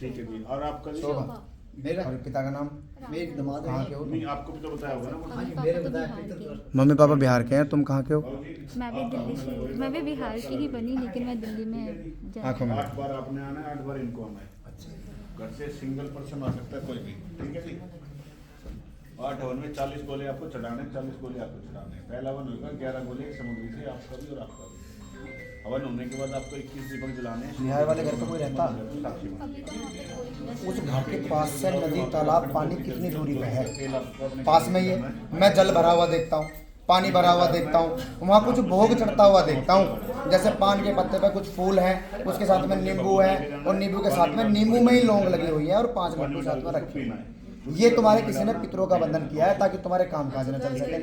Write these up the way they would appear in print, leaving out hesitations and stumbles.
ठीक है जी। और आपका जी? शोभा। मेरा और पिता का नाम? मेरी दमाद कहाँ है। के हो? नहीं, आपको भी तो बताया होगा ना। हाँ जी, पापा मेरे तो बताया बिहार के। पीतरपुर। मम्मी पापा बिहार के हैं, तुम कहाँ के हो? मैं भी दिल्ली से हूँ। मैं भी बिहार की ही बनी, लेकिन मैं दिल्ली में आंखों में 8 बार आपने आना है, 8 बार इनको आना है। घर से सिंगल पर्सन आ सकता है कोई भी, ठीक है जी। 8 हवन में 40 गोले आपको चढ़ाने, 40 गोले आपको चढ़ाने। पहला हवन होगा 11 गोले समुद्री से, आपका भी और आपका भी। हवन होने के बाद आपको 21 दीपक जलाने हैं। बिहार वाले घर पे कोई रहता? साक्षी बन। उस घर के पास से नदी तालाब पानी कितनी दूरी पे है? पास में ही है। मैं जल भरा हुआ देखता हूँ, पानी भरा हुआ देखता हूँ, वहाँ कुछ भोग चढ़ता हुआ देखता हूँ। जैसे पान के पत्ते पे कुछ फूल हैं, उसके साथ में नींबू है, और नींबू के साथ में नींबू में ही लौंग लगी हुई है, और 5 लड्डू साथ में रखे हुए हैं। ये तुम्हारे किसी ने पितरों का बंधन किया है ताकि तुम्हारे काम काज न चल सके,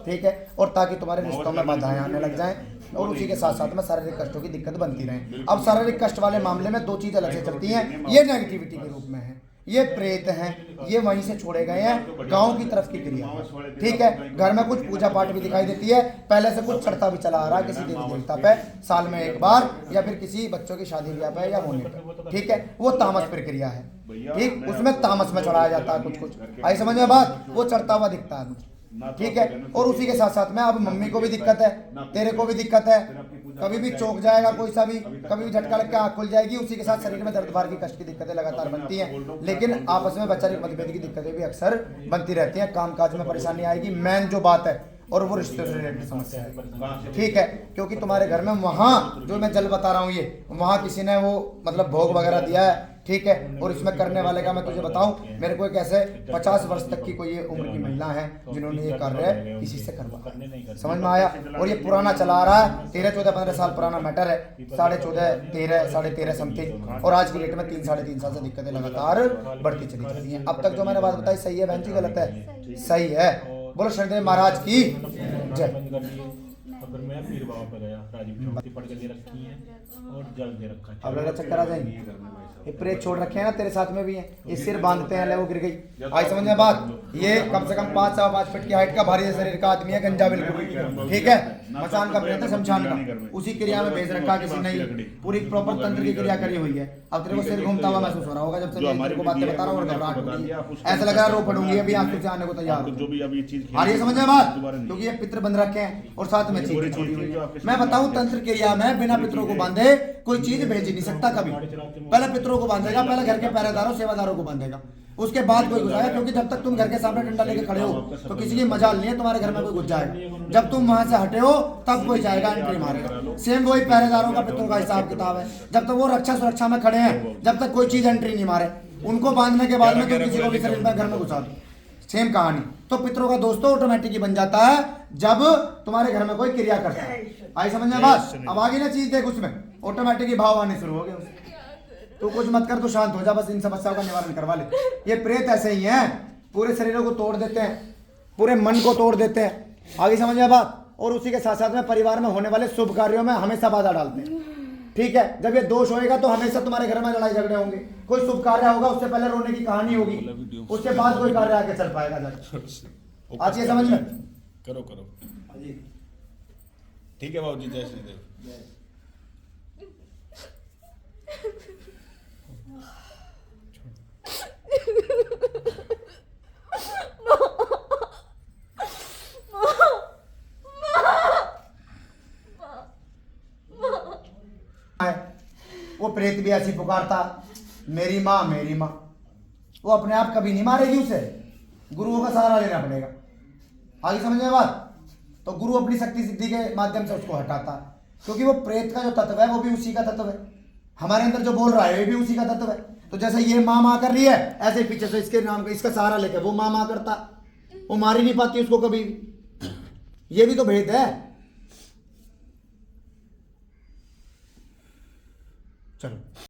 ठीक है, और ताकि तुम्हारे रिश्तों में बाधाएं आने लग जाएं, और उसी के साथ साथ में शारीरिक कष्टों की दिक्कत बनती रहे। अब शारीरिक कष्ट वाले मामले में 2 चीज़ अलग से चलती हैं, ये नेगेटिविटी के रूप में है, ये प्रेत हैं, ये वहीं से छोड़े गए हैं, गांव की तरफ की क्रिया है, ठीक है। घर में कुछ पूजा पाठ भी दिखाई देती है, पहले से कुछ चढ़ता भी चला आ रहा है किसी देवी देवता पे, साल में एक बार, या फिर किसी बच्चों की शादी ब्याह पे या होने पे, ठीक है। वो तामस प्रक्रिया है, ठीक, उसमें तामस में चढ़ाया जाता है कुछ कुछ, आई समझ में बात, वो चढ़ता हुआ दिखता है, ठीक है। और उसी के साथ साथ में अब मम्मी को भी दिक्कत है, तेरे को भी दिक्कत है, कभी भी चौंक जाएगा कोई सा भी, कभी भी झटका लग के आँख खुल जाएगी, उसी के साथ शरीर में दर्द भार की कष्ट की दिक्कतें लगातार बनती हैं। लेकिन आपस में वैचारिक मतभेद की दिक्कतें भी अक्सर बनती रहती हैं, काम काज में परेशानी आएगी, मेन जो बात है, और वो रिश्ते से रिलेटेड समस्या है, ठीक है। क्योंकि तुम्हारे घर में वहाँ जो मैं जल बता रहा हूँ, ये वहाँ किसी ने वो मतलब भोग वगैरह दिया है, ठीक है। और इसमें करने वाले का मैं तुझे बताऊं, मेरे को एक ऐसे 50 वर्ष तक की कोई ये उम्र की महिला है जिन्होंने ये कार्य किसी से करवाया, समझ में आया। और ये पुराना चला आ रहा है, 13-14-15 साल पुराना मैटर है, 14.5 13 समथिंग, और आज की डेट में 3-3.5 साल से दिक्कतें लगातार बढ़ती चली जाती हैं। अब तक जो मैंने बात बताई सही है बहन जी, गलत है? सही है। बोलो शनिदेव महाराज की जय। अगर मैं पीर बाबा पे गया, राजीव चौक पढ़ के दे रखी है और जल दे रखा है। अब लगा चक्कर आ जाएंगे, ये प्रेत छोड़ रखे हैं ना तेरे साथ में भी है, ये सिर बांधते हैं, ले वो गिर गई, आई समझ में बात। ये कम से कम 5-5 फीट की हाइट का भारी शरीर का आदमी है, गंजा बिल्कुल, ठीक है। मसान का प्रेत है, शमशान का, उसी क्रिया में भेज रखा किसी ने, पूरी प्रॉपर तंत्र की क्रिया करी हुई है। अब तेरे को सिर घूमता हुआ महसूस हो रहा होगा जब से मैं तेरे को बातें बता रहा हूँ, और घबराहट हो रही है, ऐसा लग रहा है रो पड़ूंगी अभी आंसू से आने को तैयार हो। जो भी अब ये चीज आ रही है समझ में बात, क्योंकि ये पितृ बंध रखे हैं और साथ में चीजें छोड़ी हुई है। मैं बताऊं तंत्र क्रिया में बिना पितरों को बांधे कोई चीज भेज ही नहीं सकता कभी। पहले पितरों को बांधेगा, पहले घर के पहरेदारों सेवादारों को बांधेगा, उसके बाद कोई घुसाएगा। क्योंकि जब तक तुम घर के सामने डंडा लेके खड़े हो तो किसी की मजाल नहीं है तुम्हारे घर में कोई घुस जाएगा, जब तुम वहां से हटे हो तब कोई जाएगा, एंट्री मारेगा। सेम वही पहरेदारों का पितरों का हिसाब किताब है, जब तक वो रक्षा सुरक्षा में खड़े हैं, जब तक कोई चीज एंट्री नहीं मारे, उनको बांधने के बाद में तुम किसी को भी शरीर में घर में घुसा दो, सेम कहानी। तो पितरों का दोस्तों ऑटोमेटिक ही बन जाता है जब तुम्हारे घर में कोई क्रिया करता है, आई समझ में बात। अब आगे ना चीज देख, उसमें ऑटोमेटिक ही भाव आने शुरू हो गए उससे। तो कुछ मत कर, तो शांत हो जा, बस इन समस्याओं का निवारण करवा ले। ये प्रेत ऐसे ही हैं, पूरे शरीरों को तोड़ देते हैं, पूरे मन को तोड़ देते हैं, आगे समझ में बात। और उसी के साथ साथ में परिवार में होने वाले शुभ कार्यों में हमेशा बाधा डालते हैं, ठीक है। जब ये दोष होएगा तो हमेशा तुम्हारे घर में लड़ाई झगड़े होंगे, कोई शुभ कार्य होगा उससे पहले रोने की कहानी होगी, उसके बाद कोई कार्य आगे चल पाएगा जाके। आज ये समझ में करो ठीक है बाबू जी, जय श्री देव। वो प्रेत भी ऐसी पुकारता, मेरी माँ मेरी माँ। वो अपने आप कभी नहीं मारेगी उसे, गुरुओं का सहारा लेना पड़ेगा, आगे समझ में बात। तो गुरु अपनी शक्ति सिद्धि के माध्यम से उसको हटाता, क्योंकि वो प्रेत का जो तत्व है वो भी उसी का तत्व है, हमारे अंदर जो बोल रहा है ये भी उसी का तत्व है। तो जैसे ये माँ माँ कर रही है, ऐसे ही पीछे से इसके नाम का इसका सहारा लेकर वो माँ माँ करता, वो मार ही नहीं पाती उसको कभी भी। ये भी तो भेद है। चलो।